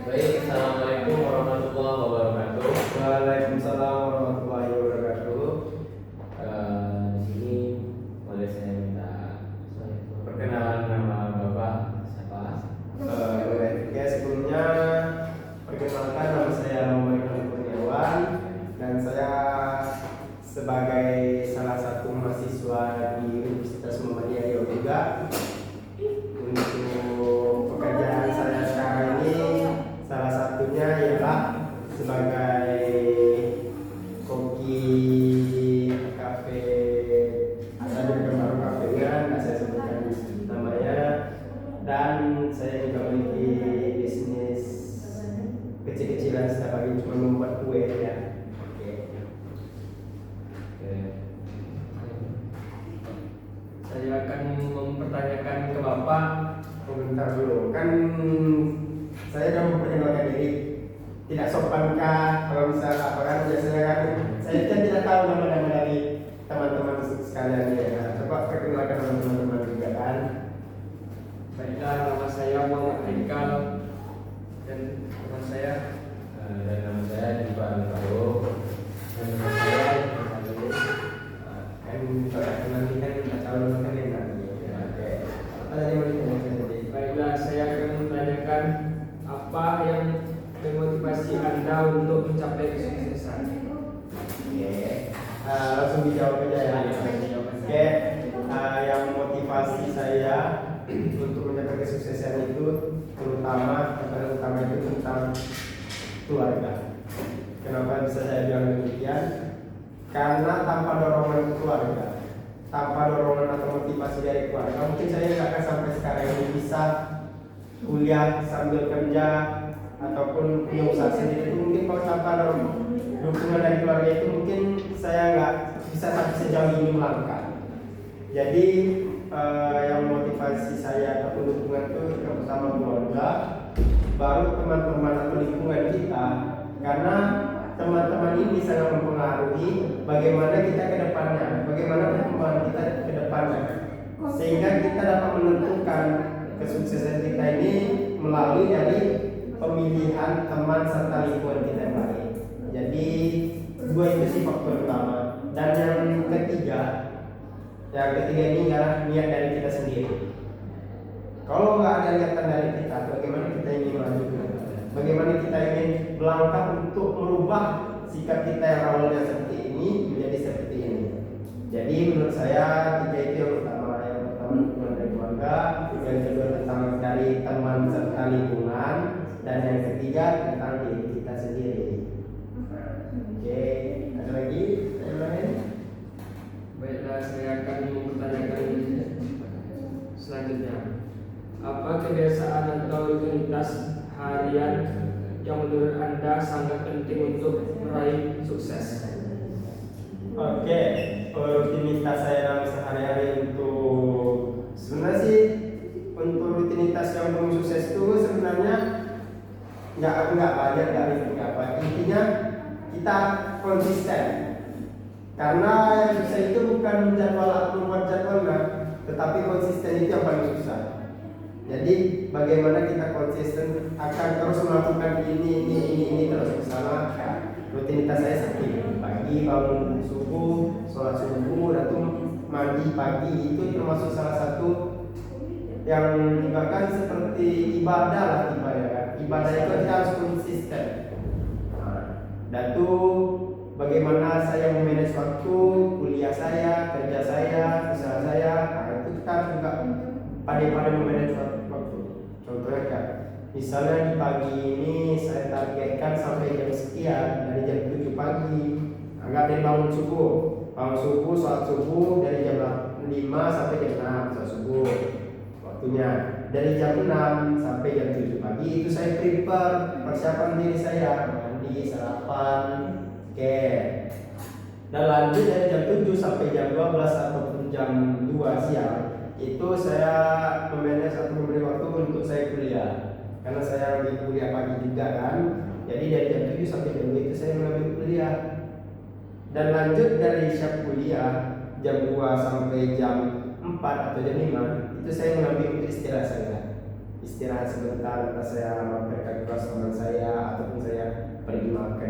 Baik, Assalamualaikum warahmatullahi wabarakatuh. Waalaikumsalam warahmatullahi wabarakatuh. Di sini boleh saya minta perkenalan nama Bapak siapa? Oke, sebelumnya perkenalkan nama saya Muhammad Kurniawan dan saya sebagai salah satu mahasiswa di Universitas Muhammadiyah Riau juga. Untuk pekerjaan saya sekarang ini salah satunya ialah sebagai koki kafe asal dari baru kafenya, nggak saya sebutkan namanya, dan saya juga memiliki bisnis kecil-kecilan setiap hari cuma membuat kue ya. Oke. Saya akan mempertanyakan ke Bapak. Komentar dulu, kan saya sudah memperkenalkan diri. Tidak sopankah kalau misalnya orang biasanya kan saya kan tidak tahu nama-nama dari teman-teman sekalian ya. Coba perkenalkan sama teman-teman juga kan. Baiklah, nama saya Muhammad Haikal dan nama saya juga Alvaro dan nama saya Kan kalau nanti kan kita calon kan yang nanti. Oke. Apa tadi mau ditanyakan tadi? Baiklah, saya akan menanyakan apa yang memotivasi Anda untuk mencapai kesuksesan. Oke. Langsung dijawab aja ya. Oke. Yang motivasi saya untuk mencapai kesuksesan itu terutama itu tentang keluarga. Kenapa bisa saya bilang demikian? Karena tanpa dorongan keluarga, tanpa dorongan atau motivasi dari keluarga, mungkin saya nggak akan sampai sekarang ini bisa kuliah sambil kerja ataupun punya usaha sendiri. Itu mungkin kalau tanpa dukungan dari keluarga itu mungkin saya nggak bisa sampai sejauh ini melangkah. Jadi yang motivasi saya ataupun dukungan itu yang pertama keluarga, baru teman-teman atau lingkungan kita, karena teman-teman ini sangat mempengaruhi bagaimana kita ke depannya, bagaimana perkembangan kita ke depannya, sehingga kita dapat menentukan kesuksesan kita ini melalui dari pemilihan teman serta lingkungan kita yang baik. Jadi dua itu sih faktor utama. Dan yang ketiga ini adalah niat dari kita sendiri. Kalau nggak ada niatan dari kita, bagaimana kita ingin maju? Bagaimana kita ingin melangkah untuk merubah sikap kita yang awalnya seperti ini menjadi seperti ini. Jadi menurut saya tiga itu yang utama. Yang pertama dukungan dari keluarga, yang kedua tentang dari teman serta lingkungan, dan yang ketiga tentang diri kita sendiri. Oke, ada lagi? Yang lain? Baiklah, saya akan mempertanyakan selanjutnya. Apa kebiasaan atau rutinitas harian yang menurut Anda sangat penting untuk meraih sukses? Oke, rutinitas saya dalam sehari-hari untuk sebenarnya sih untuk rutinitas yang belum sukses itu sebenarnya nggak banyak dari apa. Intinya kita konsisten. Karena yang susah itu bukan menjadwal atau membuat jadwalnya, tetapi konsisten itu yang paling susah. Jadi bagaimana kita konsisten akan terus melakukan ini terus bersama. Rutinitas saya seperti pagi bangun subuh, sholat subuh, dan mandi pagi itu termasuk salah satu yang bahkan seperti ibadah lah ibadah. Ibadah itu kita harus konsisten. Dan itu bagaimana saya memanage waktu, kuliah saya, kerja saya, usaha saya, itu kita juga pandai-pandai memanage waktu. Contohnya kan, misalnya di pagi ini saya targetkan sampai jam sekian, dari jam 7 pagi. Anggap dari bangun subuh, sholat subuh dari jam 5 sampai jam 6, sholat subuh. Waktunya dari jam 6 sampai jam 7 pagi itu saya prepare persiapan diri saya, mandi, sarapan. Oke. Dan lanjut dari jam 7 sampai jam 12 ataupun jam 2 siang itu saya memanage atau memberi waktu untuk saya kuliah. Karena saya lagi kuliah pagi juga kan. Jadi dari jam 7 sampai jam 2 itu saya mengambil kuliah. Dan lanjut dari siap kuliah jam 2 sampai jam 4 atau jam 5 itu saya mengambil untuk istirahat saya. Istirahat sebentar, saya mampir ke kelas teman saya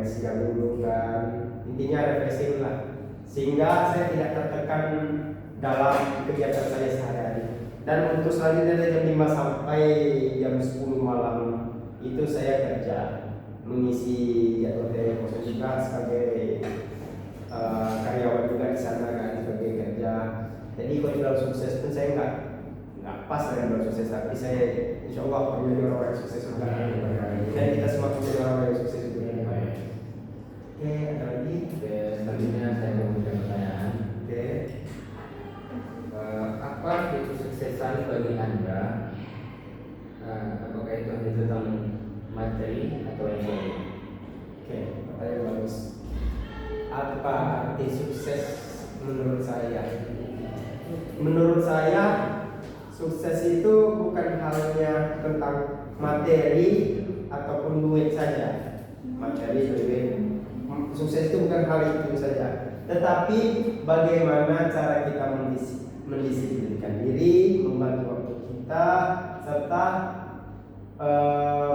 siang dulu kan, intinya refreshing lah, sehingga saya tidak tertekan dalam kegiatan saya sehari-hari. Dan untuk selanjutnya dari jam 5 sampai jam 10 malam itu saya kerja, mengisi jadwal dari kosong juga sebagai karyawan juga di sana kan, sebagai kerja. Jadi kalau dibilang sukses pun saya nggak pas dengan bilang sukses, tapi saya insya Allah akan menjadi orang yang sukses juga. Dan kita semua menjadi orang yang sukses juga. Oke, ada lagi? Oke, selanjutnya saya mempunyai pertanyaan. Oke. Apa itu kesuksesan bagi Anda? Apakah itu hanya tentang materi atau yang lain? Oke, pertanyaan bagus. Apa arti sukses menurut saya? Menurut saya, sukses itu bukan halnya tentang materi ataupun duit saja. Materi, duit. Sukses itu bukan hal itu saja, tetapi bagaimana cara kita mendisiplinkan diri, membagi waktu kita, serta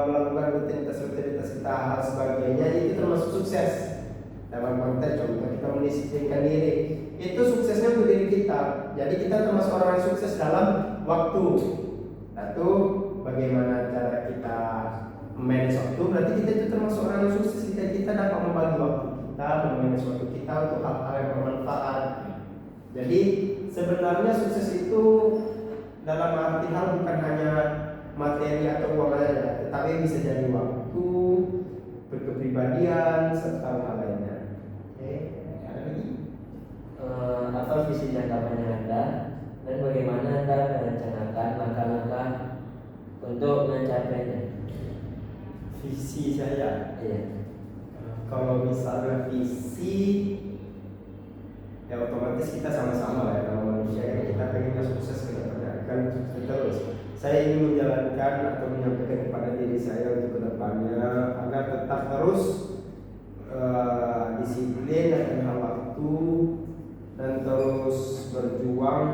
melakukan rutinitas kita, hal sebagainya, itu termasuk sukses. Dalam konteks contoh kita mendisiplinkan diri, itu suksesnya untuk diri kita. Jadi kita termasuk orang yang sukses dalam waktu. Satu, bagaimana cara kita manage waktu, berarti kita itu termasuk orang yang sukses. Kita dapat membagi waktu kita, memanage waktu kita untuk hal-hal yang bermanfaat. Jadi sebenarnya sukses itu dalam arti hal bukan hanya materi atau uang saja, tetapi bisa jadi waktu, berkepribadian, serta hal lainnya. Oke, ada lagi? Apa visi jangka panjang Anda dan bagaimana Anda merencanakan langkah-langkah untuk mencapainya? Visi saya. Iya. Kalau misalnya visi, ya otomatis kita sama-sama lah ya, kalau manusia kan kita pengennya sukses ke depannya kan terus. Saya ingin menjalankan atau menyampaikan kepada diri saya untuk kedepannya agar tetap terus disiplin akan hal waktu dan terus berjuang.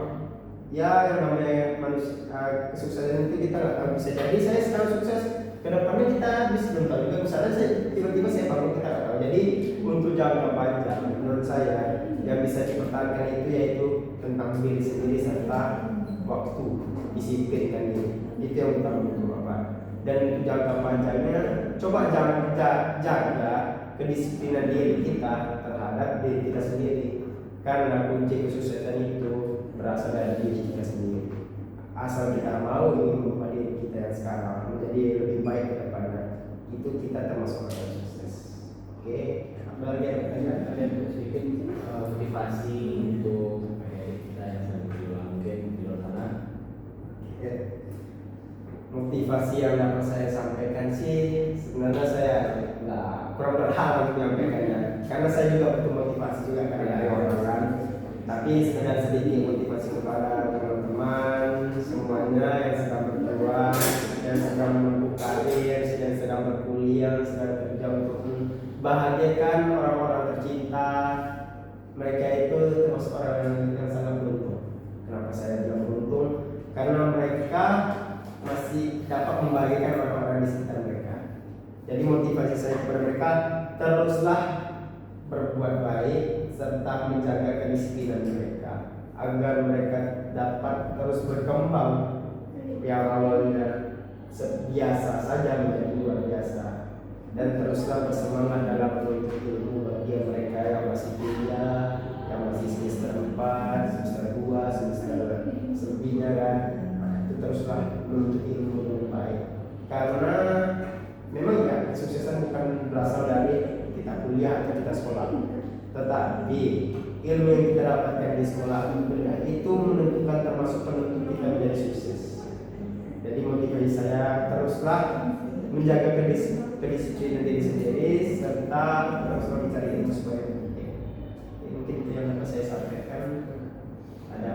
Ya yang namanya manusia, kesuksesan itu kita nggak tahu, bisa jadi saya sekarang sukses, kedepannya kita bisa belum tahu juga, misalnya saya tiba-tiba saya bangun, kita nggak tahu. Jadi untuk jangka panjang menurut saya yang bisa dipertahankan itu yaitu tentang diri sendiri serta waktu, disiplin kan itu yang utama untuk Bapak. Dan untuk jangka panjangnya coba jaga kedisiplinan diri kita terhadap diri kita sendiri, karena kunci kesuksesan itu berasal dari diri kita sendiri. Asal kita mau ingin mengubah diri kita yang sekarang menjadi lebih baik ke depannya, itu kita termasuk orang yang sukses. Oke, ada lagi yang pertanyaan? Ada sedikit motivasi untuk kita yang sedang berjuang mungkin di luar sana. Ya. Motivasi yang dapat saya sampaikan sih sebenarnya saya kurang berhak untuk menyampaikannya, karena saya juga butuh motivasi juga dari orang kan. Tapi sekedar sedikit motivasi kepada teman-teman semuanya yang sedang berjuang, yang sedang menempuh karir, yang sedang berkuliah, sedang kerja untuk bahagiakan orang-orang tercinta. Mereka itu termasuk orang yang sangat beruntung. Kenapa saya bilang beruntung? Karena mereka masih dapat membahagiakan orang-orang di sekitar mereka. Jadi motivasi saya kepada mereka, teruslah berbuat baik serta menjaga kedisiplinan mereka agar mereka dapat terus berkembang. Yang awalnya biasa saja menjadi luar biasa, dan teruslah bersemangat dalam menuntut ilmu bagi mereka yang masih kuliah, yang masih semester 4, semester 2, semester selebihnya kan. Itu teruslah menuntut ilmu dengan baik, karena memang ya kesuksesan bukan berasal dari kita kuliah atau kita sekolah, tetapi ilmu yang kita dapatkan di sekolah kuliah itu menentukan, termasuk penentu kita menjadi sukses. Jadi motivasi saya teruslah menjaga kedisiplinan diri sendiri serta teruslah mencari ilmu supaya mungkin itu yang dapat saya sampaikan. Ada